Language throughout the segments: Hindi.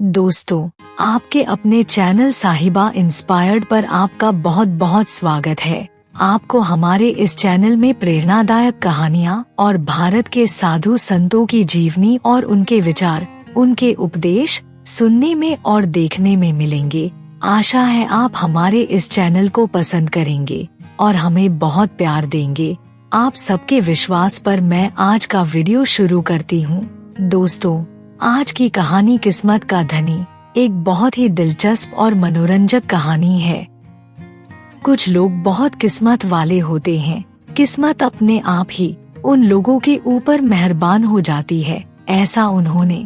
दोस्तों, आपके अपने चैनल साहिबा इंस्पायर्ड पर आपका बहुत बहुत स्वागत है। आपको हमारे इस चैनल में प्रेरणादायक कहानियाँ और भारत के साधु संतों की जीवनी और उनके विचार, उनके उपदेश सुनने में और देखने में मिलेंगे। आशा है आप हमारे इस चैनल को पसंद करेंगे और हमें बहुत प्यार देंगे। आप सबके विश्वास पर मैं आज का वीडियो शुरू करती हूँ। दोस्तों, आज की कहानी किस्मत का धनी एक बहुत ही दिलचस्प और मनोरंजक कहानी है। कुछ लोग बहुत किस्मत वाले होते हैं। किस्मत अपने आप ही उन लोगों के ऊपर मेहरबान हो जाती है। ऐसा उन्होंने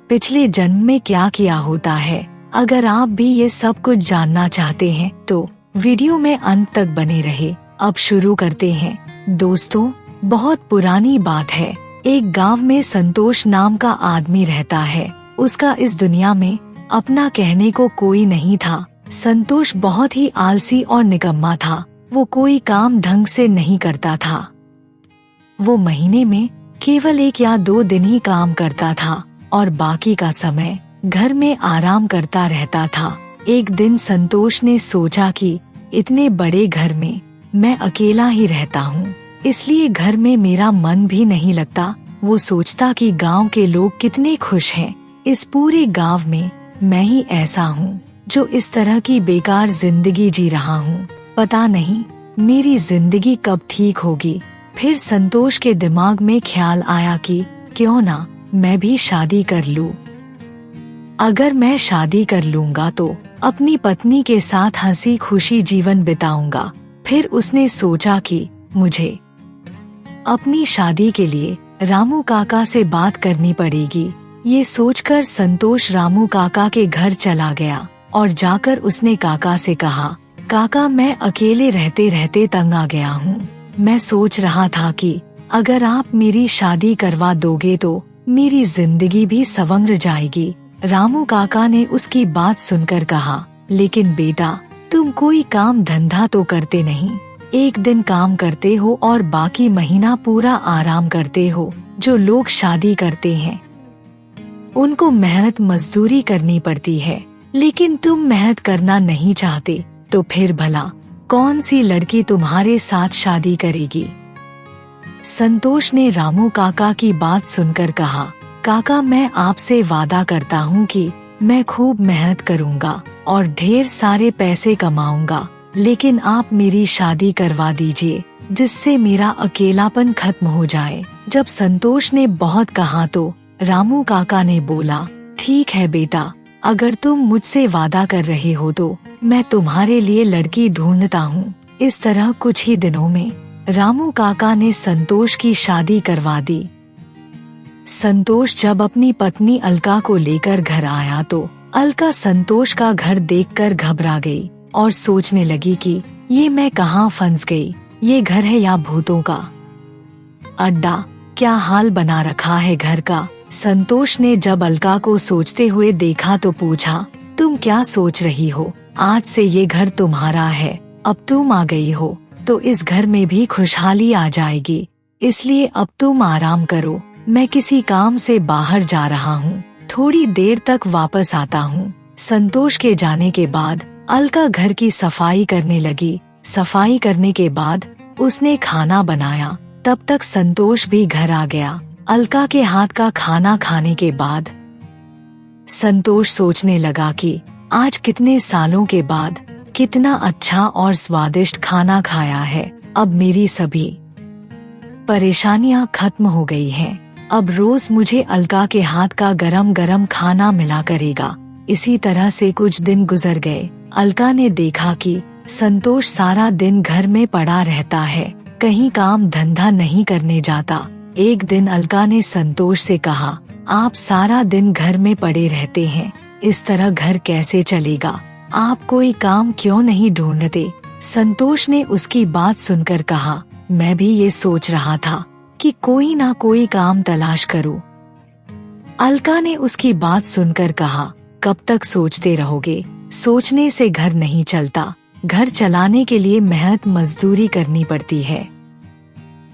पिछले जन्म में क्या किया होता है। अगर आप भी ये सब कुछ जानना चाहते हैं तो वीडियो में अंत तक बने रहे। अब शुरू करते हैं। दोस्तों, बहुत पुरानी बात है। एक गांव में संतोष नाम का आदमी रहता है। उसका इस दुनिया में अपना कहने को कोई नहीं था। संतोष बहुत ही आलसी और निकम्मा था। वो कोई काम ढंग से नहीं करता था। वो महीने में केवल 1 या 2 दिन ही काम करता था और बाकी का समय घर में आराम करता रहता था। एक दिन संतोष ने सोचा कि इतने बड़े घर में मैं अकेला ही रहता हूँ, इसलिए घर में मेरा मन भी नहीं लगता। वो सोचता कि गांव के लोग कितने खुश हैं। इस पूरे गांव में मैं ही ऐसा हूँ जो इस तरह की बेकार जिंदगी जी रहा हूँ। पता नहीं मेरी जिंदगी कब ठीक होगी। फिर संतोष के दिमाग में ख्याल आया कि क्यों ना मैं भी शादी कर लूँ। अगर मैं शादी कर लूँगा तो अपनी पत्नी के साथ हंसी खुशी जीवन बिताऊंगा। फिर उसने सोचा कि मुझे अपनी शादी के लिए रामू काका से बात करनी पड़ेगी। ये सोचकर संतोष रामू काका के घर चला गया और जाकर उसने काका से कहा, काका, मैं अकेले रहते रहते तंग आ गया हूँ। मैं सोच रहा था कि अगर आप मेरी शादी करवा दोगे तो मेरी जिंदगी भी संवर जाएगी। रामू काका ने उसकी बात सुनकर कहा, लेकिन बेटा, तुम कोई काम धंधा तो करते नहीं। एक दिन काम करते हो और बाकी महीना पूरा आराम करते हो। जो लोग शादी करते हैं उनको मेहनत मजदूरी करनी पड़ती है, लेकिन तुम मेहनत करना नहीं चाहते, तो फिर भला कौन सी लड़की तुम्हारे साथ शादी करेगी। संतोष ने रामू काका की बात सुनकर कहा, काका, मैं आपसे वादा करता हूँ कि मैं खूब मेहनत करूँगा और ढेर सारे पैसे कमाऊंगा, लेकिन आप मेरी शादी करवा दीजिए जिससे मेरा अकेलापन खत्म हो जाए। जब संतोष ने बहुत कहा तो रामू काका ने बोला, ठीक है बेटा, अगर तुम मुझसे वादा कर रहे हो तो मैं तुम्हारे लिए लड़की ढूंढता हूँ। इस तरह कुछ ही दिनों में रामू काका ने संतोष की शादी करवा दी। संतोष जब अपनी पत्नी अलका को लेकर घर आया तो अलका संतोष का घर देखकर घबरा गई और सोचने लगी कि ये मैं कहाँ फंस गई। ये घर है या भूतों का अड्डा। क्या हाल बना रखा है घर का। संतोष ने जब अलका को सोचते हुए देखा तो पूछा, तुम क्या सोच रही हो। आज से ये घर तुम्हारा है। अब तुम आ गई हो तो इस घर में भी खुशहाली आ जाएगी, इसलिए अब तुम आराम करो। मैं किसी काम से बाहर जा रहा हूँ, थोड़ी देर तक वापस आता हूँ। संतोष के जाने के बाद अलका घर की सफाई करने लगी। सफाई करने के बाद उसने खाना बनाया। तब तक संतोष भी घर आ गया। अलका के हाथ का खाना खाने के बाद संतोष सोचने लगा कि आज कितने सालों के बाद कितना अच्छा और स्वादिष्ट खाना खाया है। अब मेरी सभी परेशानियां खत्म हो गई हैं। अब रोज मुझे अलका के हाथ का गरम गरम खाना मिला करेगा। इसी तरह से कुछ दिन गुजर गए। अलका ने देखा कि संतोष सारा दिन घर में पड़ा रहता है, कहीं काम धंधा नहीं करने जाता। एक दिन अलका ने संतोष से कहा, आप सारा दिन घर में पड़े रहते हैं, इस तरह घर कैसे चलेगा। आप कोई काम क्यों नहीं ढूंढते। संतोष ने उसकी बात सुनकर कहा, मैं भी ये सोच रहा था कि कोई ना कोई काम तलाश करूं। अलका ने उसकी बात सुनकर कहा, कब तक सोचते रहोगे। सोचने से घर नहीं चलता। घर चलाने के लिए मेहनत मजदूरी करनी पड़ती है।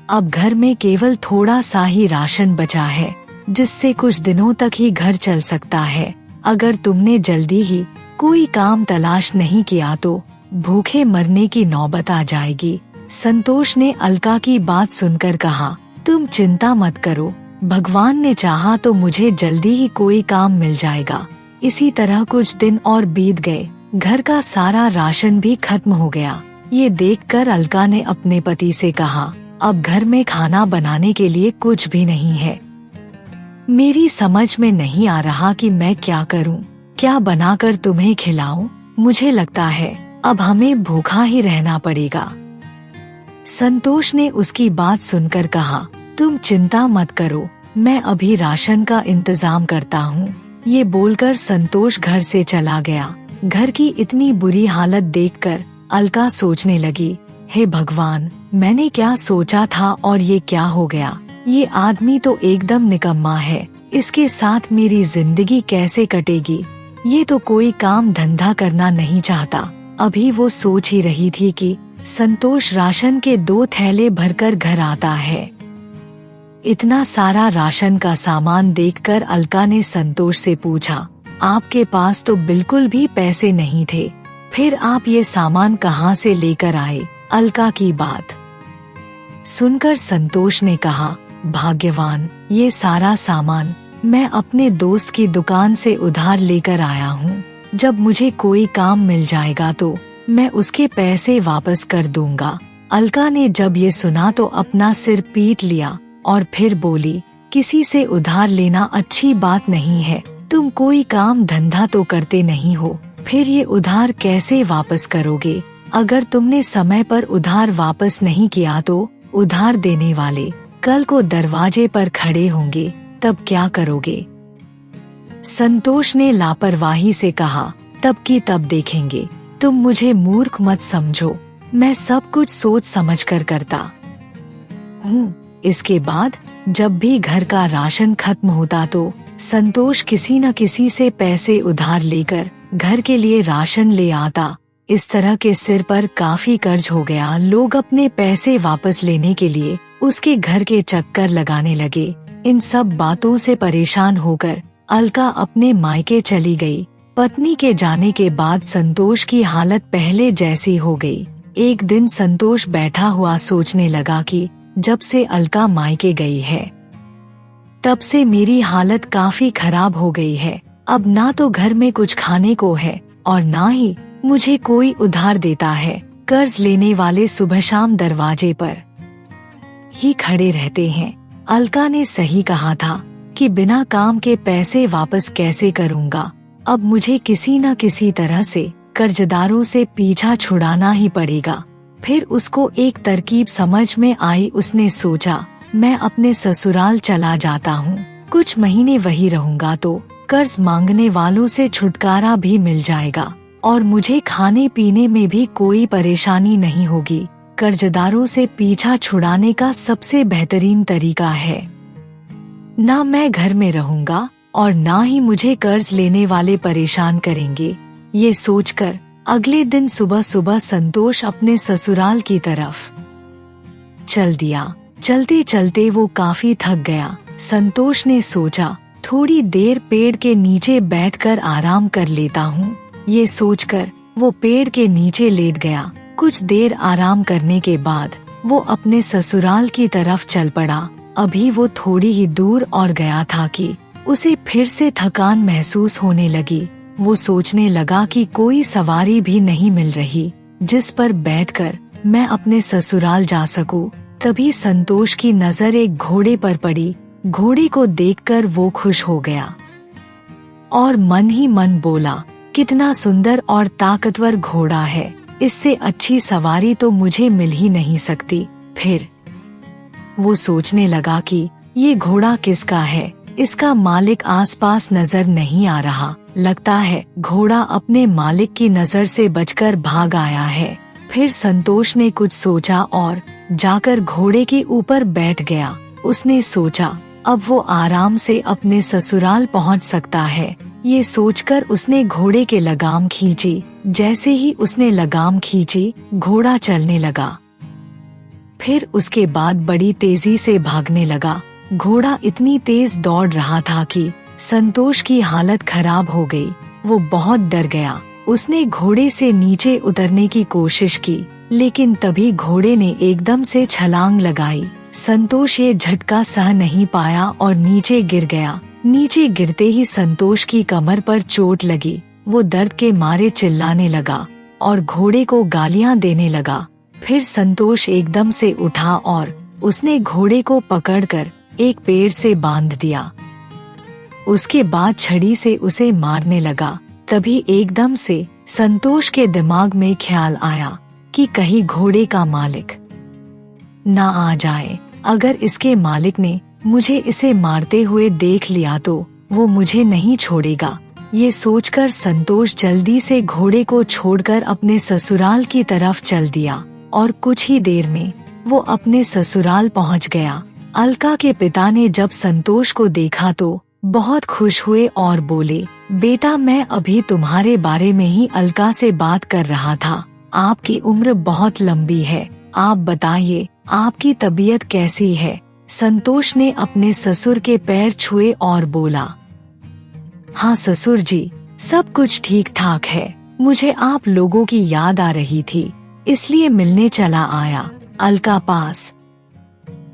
अब घर में केवल थोड़ा सा ही राशन बचा है, जिससे कुछ दिनों तक ही घर चल सकता है। अगर तुमने जल्दी ही कोई काम तलाश नहीं किया तो भूखे मरने की नौबत आ जाएगी। संतोष ने अलका की बात सुनकर कहा, तुम चिंता मत करो, भगवान ने चाहा तो मुझे जल्दी ही कोई काम मिल जाएगा। इसी तरह कुछ दिन और बीत गए। घर का सारा राशन भी खत्म हो गया। ये देखकर अलका ने अपने पति से कहा, अब घर में खाना बनाने के लिए कुछ भी नहीं है। मेरी समझ में नहीं आ रहा कि मैं क्या करूं, क्या बनाकर तुम्हें खिलाऊं। मुझे लगता है अब हमें भूखा ही रहना पड़ेगा। संतोष ने उसकी बात सुनकर कहा, तुम चिंता मत करो, मैं अभी राशन का इंतजाम करता हूँ। ये बोलकर संतोष घर से चला गया। घर की इतनी बुरी हालत देखकर अलका सोचने लगी, हे भगवान, मैंने क्या सोचा था और ये क्या हो गया। ये आदमी तो एकदम निकम्मा है, इसके साथ मेरी जिंदगी कैसे कटेगी। ये तो कोई काम धंधा करना नहीं चाहता। अभी वो सोच ही रही थी कि संतोष राशन के 2 थैले भरकर घर आता है। इतना सारा राशन का सामान देखकर अलका ने संतोष से पूछा, आपके पास तो बिल्कुल भी पैसे नहीं थे, फिर आप ये सामान कहाँ से लेकर आए। अलका की बात सुनकर संतोष ने कहा, भाग्यवान, ये सारा सामान मैं अपने दोस्त की दुकान से उधार लेकर आया हूँ। जब मुझे कोई काम मिल जाएगा तो मैं उसके पैसे वापस कर दूंगा। अलका ने जब ये सुना तो अपना सिर पीट लिया और फिर बोली, किसी से उधार लेना अच्छी बात नहीं है। तुम कोई काम धंधा तो करते नहीं हो, फिर ये उधार कैसे वापस करोगे। अगर तुमने समय पर उधार वापस नहीं किया तो उधार देने वाले कल को दरवाजे पर खड़े होंगे, तब क्या करोगे। संतोष ने लापरवाही से कहा, तब की तब देखेंगे। तुम मुझे मूर्ख मत समझो, मैं सब कुछ सोच समझ कर करता हूँ। इसके बाद जब भी घर का राशन खत्म होता तो संतोष किसी न किसी से पैसे उधार लेकर घर के लिए राशन ले आता। इस तरह के सिर पर काफी कर्ज हो गया। लोग अपने पैसे वापस लेने के लिए उसके घर के चक्कर लगाने लगे। इन सब बातों से परेशान होकर अलका अपने मायके चली गई। पत्नी के जाने के बाद संतोष की हालत पहले जैसी हो गई। एक दिन संतोष बैठा हुआ सोचने लगा कि जब से अलका मायके गई है तब से मेरी हालत काफी खराब हो गई है। अब ना तो घर में कुछ खाने को है और ना ही मुझे कोई उधार देता है। कर्ज लेने वाले सुबह शाम दरवाजे पर ही खड़े रहते हैं। अलका ने सही कहा था कि बिना काम के पैसे वापस कैसे करूँगा। अब मुझे किसी न किसी तरह से कर्जदारों से पीछा छुड़ाना ही पड़ेगा। फिर उसको एक तरकीब समझ में आई। उसने सोचा, मैं अपने ससुराल चला जाता हूँ, कुछ महीने वही रहूँगा तो कर्ज मांगने वालों से छुटकारा भी मिल जाएगा और मुझे खाने पीने में भी कोई परेशानी नहीं होगी। कर्जदारों से पीछा छुड़ाने का सबसे बेहतरीन तरीका है, ना मैं घर में रहूँगा और ना ही मुझे कर्ज लेने वाले परेशान करेंगे। ये सोचकर अगले दिन सुबह सुबह संतोष अपने ससुराल की तरफ चल दिया। चलते चलते वो काफी थक गया। संतोष ने सोचा, थोड़ी देर पेड़ के नीचे बैठकर आराम कर लेता हूँ। ये सोचकर वो पेड़ के नीचे लेट गया। कुछ देर आराम करने के बाद वो अपने ससुराल की तरफ चल पड़ा। अभी वो थोड़ी ही दूर और गया था कि उसे फिर से थकान महसूस होने लगी। वो सोचने लगा कि कोई सवारी भी नहीं मिल रही जिस पर बैठकर मैं अपने ससुराल जा सकूं। तभी संतोष की नजर एक घोड़े पर पड़ी। घोड़े को देखकर वो खुश हो गया और मन ही मन बोला, कितना सुंदर और ताकतवर घोड़ा है, इससे अच्छी सवारी तो मुझे मिल ही नहीं सकती। फिर वो सोचने लगा कि ये घोड़ा किसका है, इसका मालिक आसपास नजर नहीं आ रहा। लगता है घोड़ा अपने मालिक की नजर से बचकर भाग आया है। फिर संतोष ने कुछ सोचा और जाकर घोड़े के ऊपर बैठ गया। उसने सोचा अब वो आराम से अपने ससुराल पहुंच सकता है। ये सोचकर उसने घोड़े के लगाम खींची। जैसे ही उसने लगाम खींची, घोड़ा चलने लगा। फिर उसके बाद बड़ी तेजी से भागने लगा। घोड़ा इतनी तेज दौड़ रहा था कि संतोष की हालत खराब हो गई। वो बहुत डर गया। उसने घोड़े से नीचे उतरने की कोशिश की, लेकिन तभी घोड़े ने एकदम से छलांग लगाई। संतोष ये झटका सह नहीं पाया और नीचे गिर गया। नीचे गिरते ही संतोष की कमर पर चोट लगी। वो दर्द के मारे चिल्लाने लगा और घोड़े को गालियां देने लगा। फिर संतोष एकदम से उठा और उसने घोड़े को पकड़कर एक पेड़ से बांध दिया। उसके बाद छड़ी से उसे मारने लगा। तभी एकदम से संतोष के दिमाग में ख्याल आया कि कहीं घोड़े का मालिक ना आ जाए। अगर इसके मालिक ने मुझे इसे मारते हुए देख लिया तो वो मुझे नहीं छोड़ेगा। ये सोचकर संतोष जल्दी से घोड़े को छोड़कर अपने ससुराल की तरफ चल दिया और कुछ ही देर में वो अपने ससुराल पहुंच गया। अलका के पिता ने जब संतोष को देखा तो बहुत खुश हुए और बोले, बेटा मैं अभी तुम्हारे बारे में ही अलका से बात कर रहा था। आपकी उम्र बहुत लंबी है, आप बताइए आपकी तबीयत कैसी है। संतोष ने अपने ससुर के पैर छुए और बोला, हाँ ससुर जी, सब कुछ ठीक ठाक है। मुझे आप लोगों की याद आ रही थी, इसलिए मिलने चला आया। अलका पास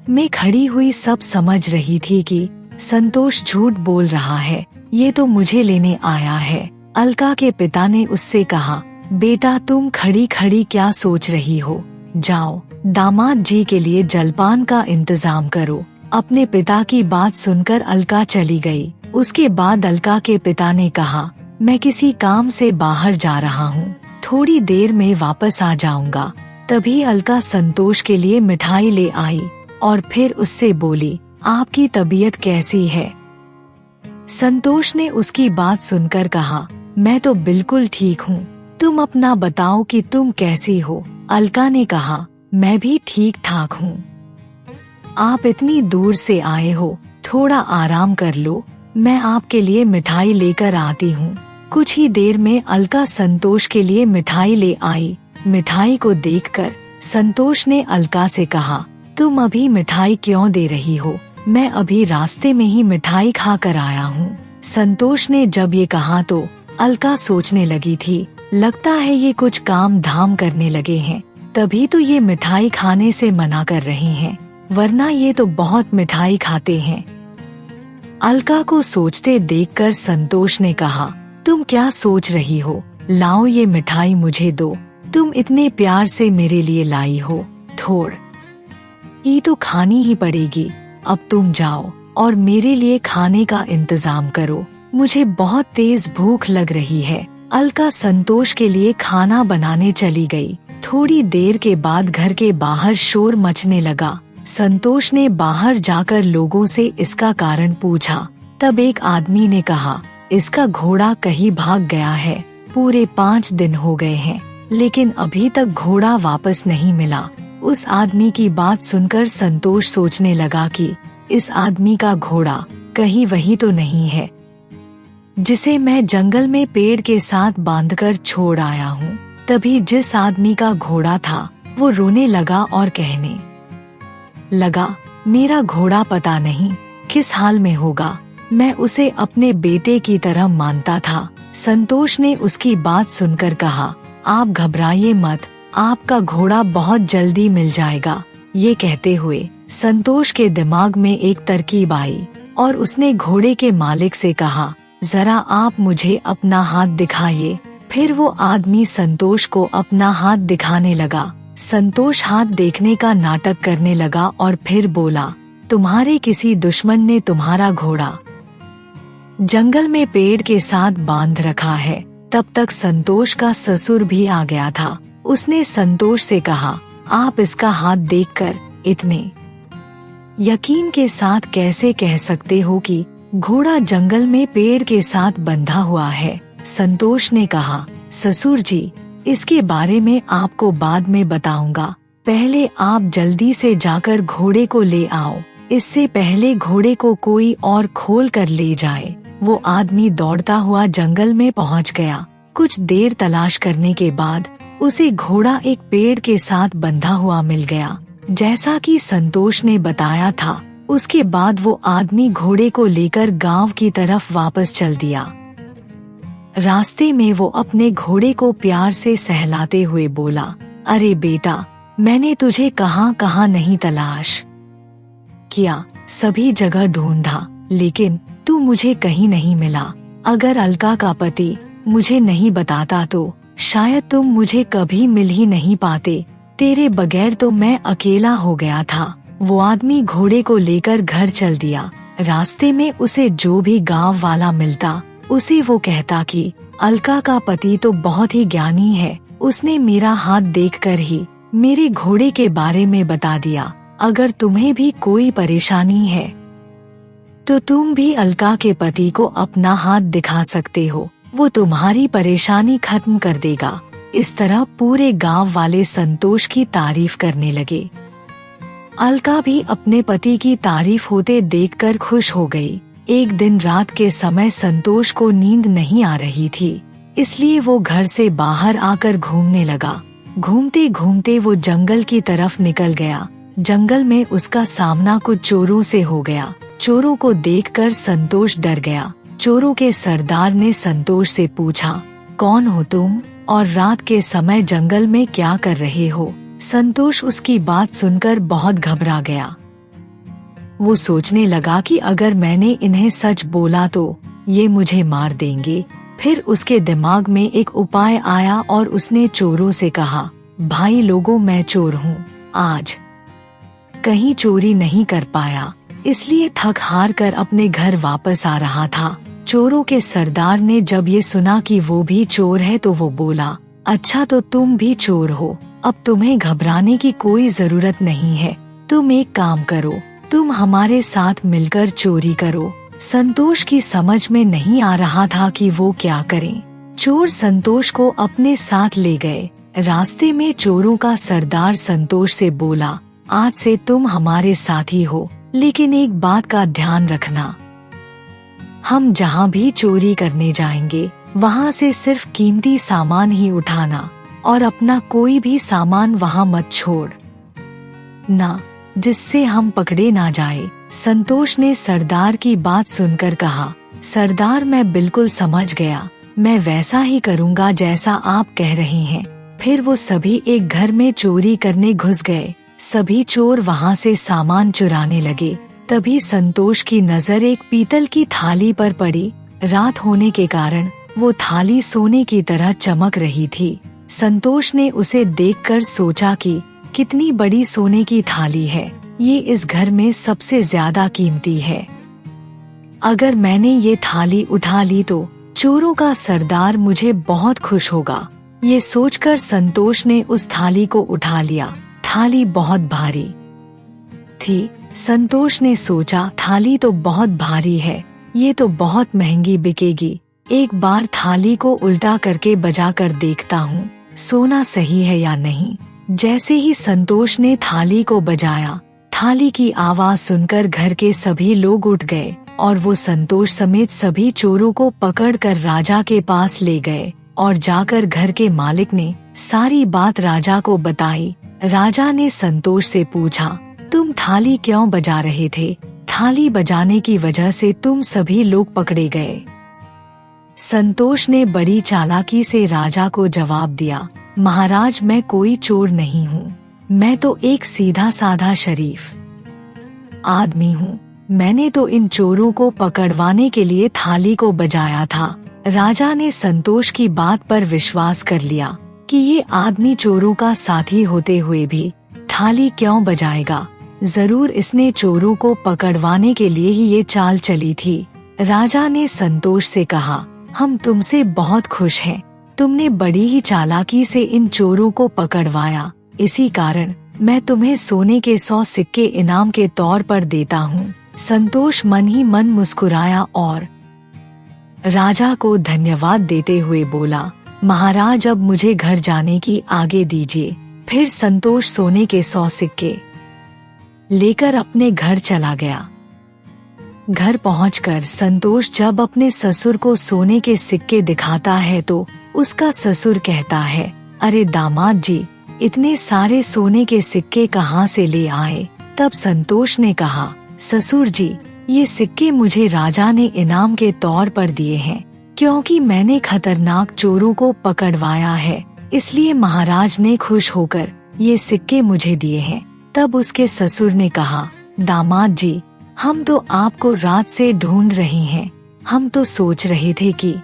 में खड़ी हुई सब समझ रही थी कि संतोष झूठ बोल रहा है, ये तो मुझे लेने आया है। अलका के पिता ने उससे कहा, बेटा तुम खड़ी खड़ी क्या सोच रही हो, जाओ दामाद जी के लिए जलपान का इंतजाम करो। अपने पिता की बात सुनकर अलका चली गई। उसके बाद अलका के पिता ने कहा, मैं किसी काम से बाहर जा रहा हूँ, थोड़ी देर में वापस आ जाऊंगा। तभी अलका संतोष के लिए मिठाई ले आई और फिर उससे बोली, आपकी तबीयत कैसी है। संतोष ने उसकी बात सुनकर कहा, मैं तो बिल्कुल ठीक हूँ, तुम अपना बताओ कि तुम कैसी हो। अलका ने कहा, मैं भी ठीक ठाक हूँ। आप इतनी दूर से आए हो, थोड़ा आराम कर लो, मैं आपके लिए मिठाई लेकर आती हूँ। कुछ ही देर में अलका संतोष के लिए मिठाई ले आई। मिठाई को देखकर संतोष ने अलका से कहा, तुम अभी मिठाई क्यों दे रही हो, मैं अभी रास्ते में ही मिठाई खा कर आया हूँ। संतोष ने जब ये कहा तो अलका सोचने लगी थी, लगता है ये कुछ काम धाम करने लगे हैं, तभी तो ये मिठाई खाने से मना कर रहे हैं, वरना ये तो बहुत मिठाई खाते हैं। अलका को सोचते देखकर संतोष ने कहा, तुम क्या सोच रही हो, लाओ ये मिठाई मुझे दो, तुम इतने प्यार से मेरे लिए लाई हो, थोड़ ये तो खानी ही पड़ेगी। अब तुम जाओ और मेरे लिए खाने का इंतजाम करो, मुझे बहुत तेज भूख लग रही है। अलका संतोष के लिए खाना बनाने चली गई। थोड़ी देर के बाद घर के बाहर शोर मचने लगा। संतोष ने बाहर जाकर लोगों से इसका कारण पूछा। तब एक आदमी ने कहा, इसका घोड़ा कहीं भाग गया है, पूरे 5 दिन हो गए हैं, लेकिन अभी तक घोड़ा वापस नहीं मिला। उस आदमी की बात सुनकर संतोष सोचने लगा कि इस आदमी का घोड़ा कहीं वही तो नहीं है जिसे मैं जंगल में पेड़ के साथ बांधकर छोड़ आया हूँ। तभी जिस आदमी का घोड़ा था वो रोने लगा और कहने लगा, मेरा घोड़ा पता नहीं किस हाल में होगा, मैं उसे अपने बेटे की तरह मानता था। संतोष ने उसकी बात सुनकर कहा, आप घबराइए मत, आपका घोड़ा बहुत जल्दी मिल जाएगा। ये कहते हुए संतोष के दिमाग में एक तरकीब आई और उसने घोड़े के मालिक से कहा, जरा आप मुझे अपना हाथ दिखाइए। फिर वो आदमी संतोष को अपना हाथ दिखाने लगा। संतोष हाथ देखने का नाटक करने लगा और फिर बोला, तुम्हारे किसी दुश्मन ने तुम्हारा घोड़ा जंगल में पेड़ के साथ बांध रखा है। तब तक संतोष का ससुर भी आ गया था। उसने संतोष से कहा, आप इसका हाथ देखकर इतने यकीन के साथ कैसे कह सकते हो कि घोड़ा जंगल में पेड़ के साथ बंधा हुआ है। संतोष ने कहा, ससुर जी, इसके बारे में आपको बाद में बताऊंगा, पहले आप जल्दी से जाकर घोड़े को ले आओ, इससे पहले घोड़े को कोई और खोल कर ले जाए। वो आदमी दौड़ता हुआ जंगल में पहुंच गया। कुछ देर तलाश करने के बाद उसे घोड़ा एक पेड़ के साथ बंधा हुआ मिल गया। जैसा कि संतोष ने बताया था, उसके बाद वो आदमी घोड़े को लेकर गांव की तरफ वापस चल दिया। रास्ते में वो अपने घोड़े को प्यार से सहलाते हुए बोला, अरे बेटा, मैंने तुझे कहाँ कहाँ नहीं तलाश किया, सभी जगह ढूंढा, लेकिन तू मुझे कहीं नहीं मिला। अगर अलका का पति मुझे नहीं बताता तो शायद तुम मुझे कभी मिल ही नहीं पाते। तेरे बगैर तो मैं अकेला हो गया था। वो आदमी घोड़े को लेकर घर चल दिया। रास्ते में उसे जो भी गांव वाला मिलता उसे वो कहता कि अलका का पति तो बहुत ही ज्ञानी है, उसने मेरा हाथ देखकर ही मेरे घोड़े के बारे में बता दिया। अगर तुम्हें भी कोई परेशानी है तो तुम भी अलका के पति को अपना हाथ दिखा सकते हो, वो तुम्हारी परेशानी खत्म कर देगा। इस तरह पूरे गांव वाले संतोष की तारीफ करने लगे। अलका भी अपने पति की तारीफ होते देखकर खुश हो गई। एक दिन रात के समय संतोष को नींद नहीं आ रही थी, इसलिए वो घर से बाहर आकर घूमने लगा। घूमते घूमते वो जंगल की तरफ निकल गया। जंगल में उसका सामना कुछ चोरों से हो गया। चोरों को देखकर संतोष डर गया। चोरों के सरदार ने संतोष से पूछा, कौन हो तुम और रात के समय जंगल में क्या कर रहे हो? संतोष उसकी बात सुनकर बहुत घबरा गया। वो सोचने लगा कि अगर मैंने इन्हें सच बोला तो ये मुझे मार देंगे। फिर उसके दिमाग में एक उपाय आया और उसने चोरों से कहा, भाई लोगों, मैं चोर हूँ, आज कहीं चोरी नहीं कर पाया, इसलिए थक हार कर अपने घर वापस आ रहा था। चोरों के सरदार ने जब ये सुना कि वो भी चोर है तो वो बोला, अच्छा तो तुम भी चोर हो, अब तुम्हें घबराने की कोई जरूरत नहीं है। तुम एक काम करो, तुम हमारे साथ मिलकर चोरी करो। संतोष की समझ में नहीं आ रहा था कि वो क्या करें। चोर संतोष को अपने साथ ले गए। रास्ते में चोरों का सरदार संतोष से बोला, आज से तुम हमारे साथी हो, लेकिन एक बात का ध्यान रखना, हम जहाँ भी चोरी करने जाएंगे वहाँ से सिर्फ कीमती सामान ही उठाना और अपना कोई भी सामान वहाँ मत छोड़ ना, जिससे हम पकड़े ना जाए। संतोष ने सरदार की बात सुनकर कहा, सरदार मैं बिल्कुल समझ गया, मैं वैसा ही करूँगा जैसा आप कह रहे हैं। फिर वो सभी एक घर में चोरी करने घुस गए। सभी चोर वहाँ से सामान चुराने लगे। तभी संतोष की नजर एक पीतल की थाली पर पड़ी। रात होने के कारण वो थाली सोने की तरह चमक रही थी। संतोष ने उसे देखकर सोचा कि कितनी बड़ी सोने की थाली है, ये इस घर में सबसे ज्यादा कीमती है। अगर मैंने ये थाली उठा ली तो चोरों का सरदार मुझे बहुत खुश होगा। ये सोचकर संतोष ने उस थाली को उठा लिया। थाली बहुत भारी थी। संतोष ने सोचा, थाली तो बहुत भारी है, ये तो बहुत महंगी बिकेगी। एक बार थाली को उल्टा करके बजा कर देखता हूँ, सोना सही है या नहीं। जैसे ही संतोष ने थाली को बजाया, थाली की आवाज सुनकर घर के सभी लोग उठ गए और वो संतोष समेत सभी चोरों को पकड़कर राजा के पास ले गए और जाकर घर के मालिक ने सारी बात राजा को बताई। राजा ने संतोष से पूछा, तुम थाली क्यों बजा रहे थे? थाली बजाने की वजह से तुम सभी लोग पकड़े गए। संतोष ने बड़ी चालाकी से राजा को जवाब दिया, महाराज मैं कोई चोर नहीं हूँ, मैं तो एक सीधा साधा शरीफ आदमी हूँ। मैंने तो इन चोरों को पकड़वाने के लिए थाली को बजाया था। राजा ने संतोष की बात पर विश्वास कर लिया कि ये आदमी चोरों का साथी होते हुए भी थाली क्यों बजाएगा, जरूर इसने चोरों को पकड़वाने के लिए ही ये चाल चली थी। राजा ने संतोष से कहा, हम तुमसे बहुत खुश हैं, तुमने बड़ी ही चालाकी से इन चोरों को पकड़वाया, इसी कारण मैं तुम्हें सोने के 100 सिक्के इनाम के तौर पर देता हूँ। संतोष मन ही मन मुस्कुराया और राजा को धन्यवाद देते हुए बोला, महाराज अब मुझे घर जाने की आज्ञा दीजिए। फिर संतोष सोने के 100 सिक्के लेकर अपने घर चला गया। घर पहुंचकर संतोष जब अपने ससुर को सोने के सिक्के दिखाता है तो उसका ससुर कहता है, अरे दामाद जी, इतने सारे सोने के सिक्के कहाँ से ले आए? तब संतोष ने कहा, ससुर जी, ये सिक्के मुझे राजा ने इनाम के तौर पर दिए हैं, क्योंकि मैंने खतरनाक चोरों को पकड़वाया है, इसलिए महाराज ने खुश होकर ये सिक्के मुझे दिए हैं। तब उसके ससुर ने कहा, दामाद जी, हम तो आपको रात से ढूंढ रहे हैं। हम तो सोच रहे थे कि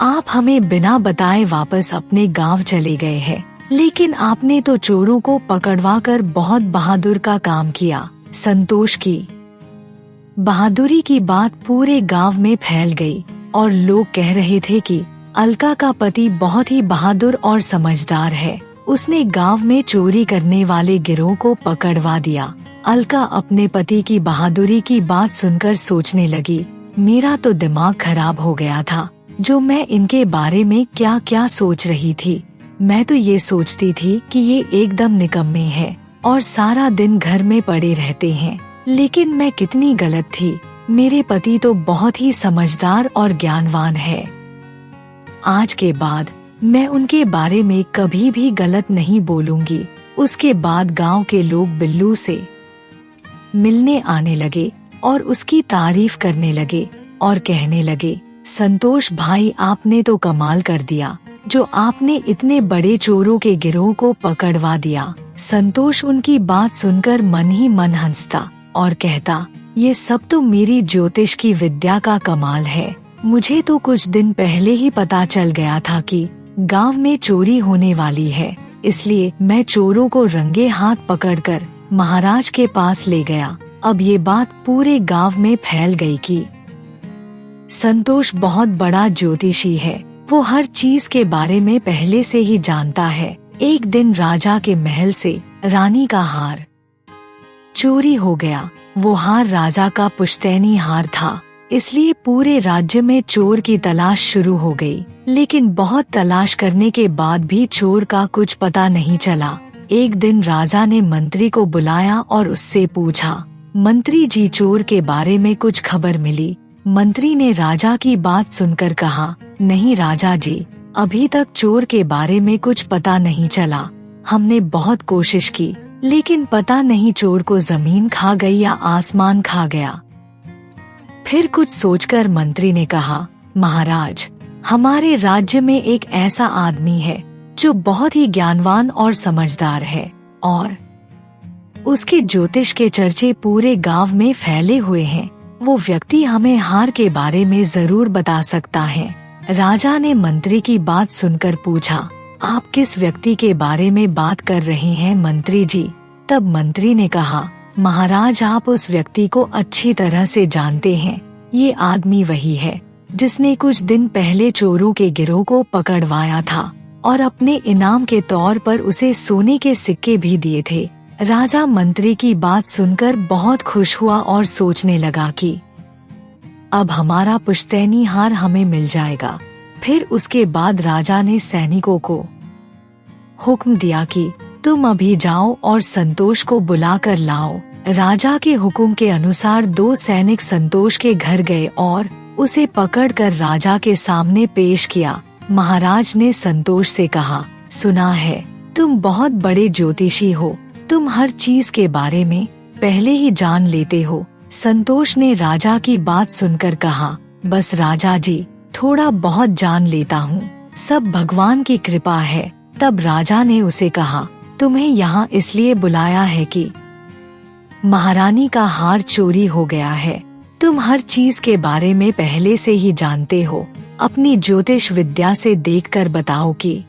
आप हमें बिना बताए वापस अपने गांव चले गए हैं, लेकिन आपने तो चोरों को पकड़वाकर बहुत बहादुर का काम किया। संतोष की बहादुरी की बात पूरे गांव में फैल गई और लोग कह रहे थे कि अलका का पति बहुत ही बहादुर और समझदार है। उसने गांव में चोरी करने वाले गिरोह को पकड़वा दिया। अलका अपने पति की बहादुरी की बात सुनकर सोचने लगी, मेरा तो दिमाग खराब हो गया था। जो मैं इनके बारे में क्या क्या सोच रही थी। मैं तो ये सोचती थी कि ये एकदम निकम्मे हैं और सारा दिन घर में पड़े रहते हैं, लेकिन मैं कितनी गलत थी। मेरे पति तो बहुत ही समझदार और ज्ञानवान है। आज के बाद मैं उनके बारे में कभी भी गलत नहीं बोलूंगी। उसके बाद गांव के लोग बिल्लू से मिलने आने लगे और उसकी तारीफ करने लगे और कहने लगे, संतोष भाई, आपने तो कमाल कर दिया, जो आपने इतने बड़े चोरों के गिरोह को पकड़वा दिया। संतोष उनकी बात सुनकर मन ही मन हंसता और कहता, ये सब तो मेरी ज्योतिष की विद्या का कमाल है। मुझे तो कुछ दिन पहले ही पता चल गया था कि गांव में चोरी होने वाली है, इसलिए मैं चोरों को रंगे हाथ पकड़कर महाराज के पास ले गया। अब ये बात पूरे गांव में फैल गई कि संतोष बहुत बड़ा ज्योतिषी है। वो हर चीज के बारे में पहले से ही जानता है। एक दिन राजा के महल से रानी का हार चोरी हो गया। वो हार राजा का पुश्तैनी हार था, इसलिए पूरे राज्य में चोर की तलाश शुरू हो गई। लेकिन बहुत तलाश करने के बाद भी चोर का कुछ पता नहीं चला। एक दिन राजा ने मंत्री को बुलाया और उससे पूछा, मंत्री जी, चोर के बारे में कुछ खबर मिली? मंत्री ने राजा की बात सुनकर कहा, नहीं राजा जी, अभी तक चोर के बारे में कुछ पता नहीं चला। हमने बहुत कोशिश की, लेकिन पता नहीं चोर को जमीन खा गई या आसमान खा गया। फिर कुछ सोचकर मंत्री ने कहा, महाराज, हमारे राज्य में एक ऐसा आदमी है जो बहुत ही ज्ञानवान और समझदार है और उसके ज्योतिष के चर्चे पूरे गांव में फैले हुए हैं। वो व्यक्ति हमें हार के बारे में जरूर बता सकता है। राजा ने मंत्री की बात सुनकर पूछा, आप किस व्यक्ति के बारे में बात कर रहे हैं मंत्री जी? तब मंत्री ने कहा, महाराज, आप उस व्यक्ति को अच्छी तरह से जानते हैं। ये आदमी वही है जिसने कुछ दिन पहले चोरों के गिरोह को पकड़वाया था और अपने इनाम के तौर पर उसे सोने के सिक्के भी दिए थे। राजा मंत्री की बात सुनकर बहुत खुश हुआ और सोचने लगा कि अब हमारा पुश्तैनी हार हमें मिल जाएगा। फिर उसके बाद राजा ने सैनिकों को हुक्म दिया कि तुम अभी जाओ और संतोष को बुला कर लाओ। राजा के हुक्म के अनुसार 2 सैनिक संतोष के घर गए और उसे पकड़कर राजा के सामने पेश किया। महाराज ने संतोष से कहा, सुना है तुम बहुत बड़े ज्योतिषी हो, तुम हर चीज के बारे में पहले ही जान लेते हो। संतोष ने राजा की बात सुनकर कहा, बस राजा जी, थोड़ा बहुत जान लेता हूँ, सब भगवान की कृपा है। तब राजा ने उसे कहा, तुम्हें यहाँ इसलिए बुलाया है कि महारानी का हार चोरी हो गया है। तुम हर चीज के बारे में पहले से ही जानते हो। अपनी ज्योतिष विद्या से देखकर बताओ कि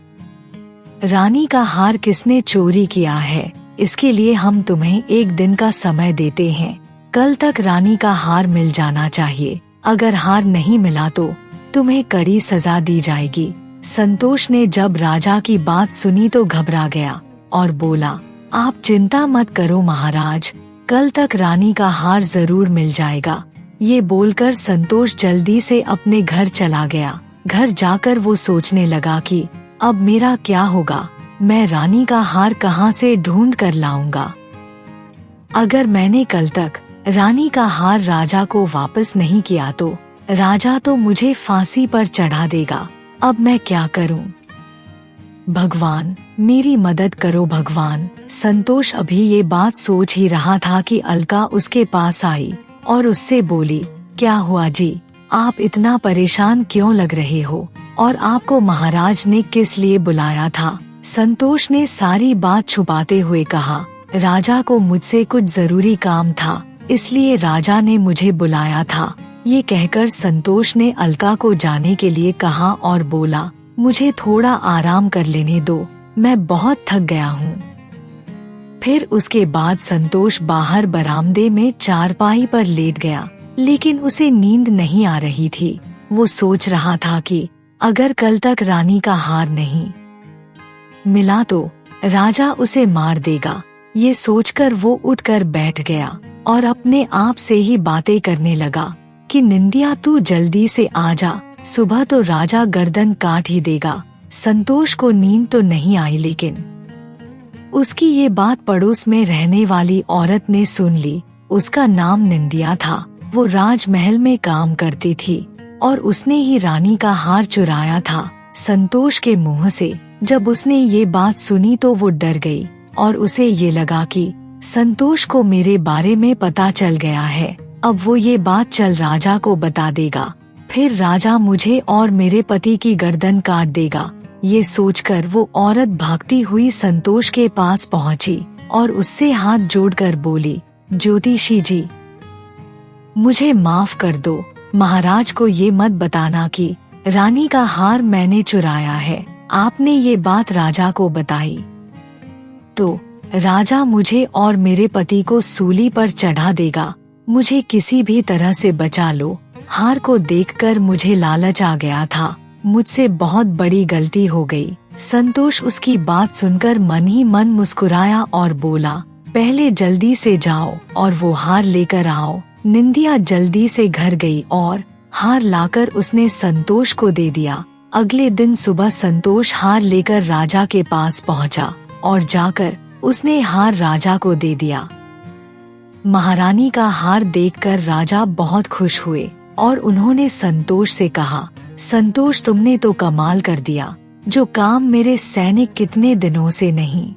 रानी का हार किसने चोरी किया है। इसके लिए हम तुम्हें 1 दिन का समय देते हैं। कल तक रानी का हार मिल जाना चाहिए। अगर हार नहीं मिला तो तुम्हें कड़ी सजा दी जाएगी। संतोष ने जब राजा की बात सुनी तो घबरा गया और बोला, आप चिंता मत करो महाराज, कल तक रानी का हार जरूर मिल जाएगा। ये बोलकर संतोष जल्दी से अपने घर चला गया। घर जाकर वो सोचने लगा कि अब मेरा क्या होगा, मैं रानी का हार कहाँ से ढूंढ कर लाऊंगा। अगर मैंने कल तक रानी का हार राजा को वापस नहीं किया तो राजा तो मुझे फांसी पर चढ़ा देगा। अब मैं क्या करूं? भगवान मेरी मदद करो भगवान। संतोष अभी ये बात सोच ही रहा था कि अलका उसके पास आई और उससे बोली, क्या हुआ जी, आप इतना परेशान क्यों लग रहे हो और आपको महाराज ने किस लिए बुलाया था? संतोष ने सारी बात छुपाते हुए कहा, राजा को मुझसे कुछ जरूरी काम था, इसलिए राजा ने मुझे बुलाया था। ये कहकर संतोष ने अलका को जाने के लिए कहा और बोला, मुझे थोड़ा आराम कर लेने दो, मैं बहुत थक गया हूँ। फिर उसके बाद संतोष बाहर बरामदे में चारपाई पर लेट गया, लेकिन उसे नींद नहीं आ रही थी। वो सोच रहा था कि अगर कल तक रानी का हार नहीं मिला तो राजा उसे मार देगा। ये सोचकर वो उठकर बैठ गया और अपने आप से ही बातें करने लगा कि निंदिया तू जल्दी से आ जा, सुबह तो राजा गर्दन काट ही देगा। संतोष को नींद तो नहीं आई, लेकिन उसकी ये बात पड़ोस में रहने वाली औरत ने सुन ली। उसका नाम निंदिया था। वो राजमहल में काम करती थी और उसने ही रानी का हार चुराया था संतोष के मुंह से। जब उसने ये बात सुनी तो वो डर गई और उसे ये लगा कि संतोष को मेरे बारे में पता चल गया है, अब वो ये बात चल राजा को बता देगा, फिर राजा मुझे और मेरे पति की गर्दन काट देगा। ये सोचकर वो औरत भागती हुई संतोष के पास पहुंची और उससे हाथ जोड़कर बोली, ज्योतिषी जी मुझे माफ कर दो, महाराज को ये मत बताना कि रानी का हार मैंने चुराया है। आपने ये बात राजा को बताई तो राजा मुझे और मेरे पति को सूली पर चढ़ा देगा। मुझे किसी भी तरह से बचा लो। हार को देखकर मुझे लालच आ गया था, मुझसे बहुत बड़ी गलती हो गई। संतोष उसकी बात सुनकर मन ही मन मुस्कुराया और बोला, पहले जल्दी से जाओ और वो हार लेकर आओ। निंदिया जल्दी से घर गई और हार लाकर उसने संतोष को दे दिया। अगले दिन सुबह संतोष हार लेकर राजा के पास पहुंचा और जाकर उसने हार राजा को दे दिया। महारानी का हार देखकर राजा बहुत खुश हुए और उन्होंने संतोष से कहा, संतोष तुमने तो कमाल कर दिया, जो काम मेरे सैनिक कितने दिनों से नहीं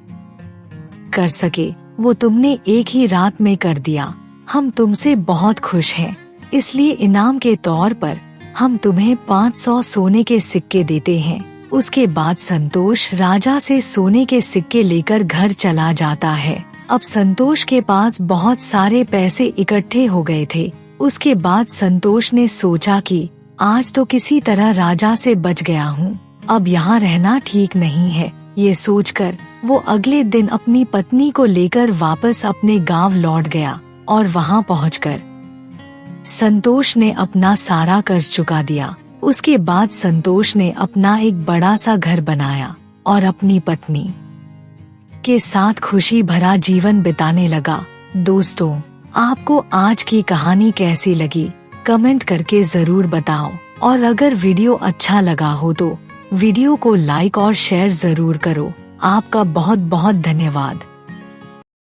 कर सके वो तुमने एक ही रात में कर दिया। हम तुमसे बहुत खुश हैं, इसलिए इनाम के तौर पर हम तुम्हें 500 सोने के सिक्के देते हैं। उसके बाद संतोष राजा से सोने के सिक्के लेकर घर चला जाता है। अब संतोष के पास बहुत सारे पैसे इकट्ठे हो गए थे। उसके बाद संतोष ने सोचा कि आज तो किसी तरह राजा से बच गया हूँ, अब यहाँ रहना ठीक नहीं है। ये सोचकर वो अगले दिन अपनी पत्नी को लेकर वापस अपने गांव लौट गया और वहाँ पहुंचकर संतोष ने अपना सारा कर्ज चुका दिया। उसके बाद संतोष ने अपना एक बड़ा सा घर बनाया और अपनी पत्नी के साथ खुशी भरा जीवन बिताने लगा। दोस्तों, आपको आज की कहानी कैसी लगी कमेंट करके जरूर बताओ और अगर वीडियो अच्छा लगा हो तो वीडियो को लाइक और शेयर जरूर करो। आपका बहुत बहुत धन्यवाद।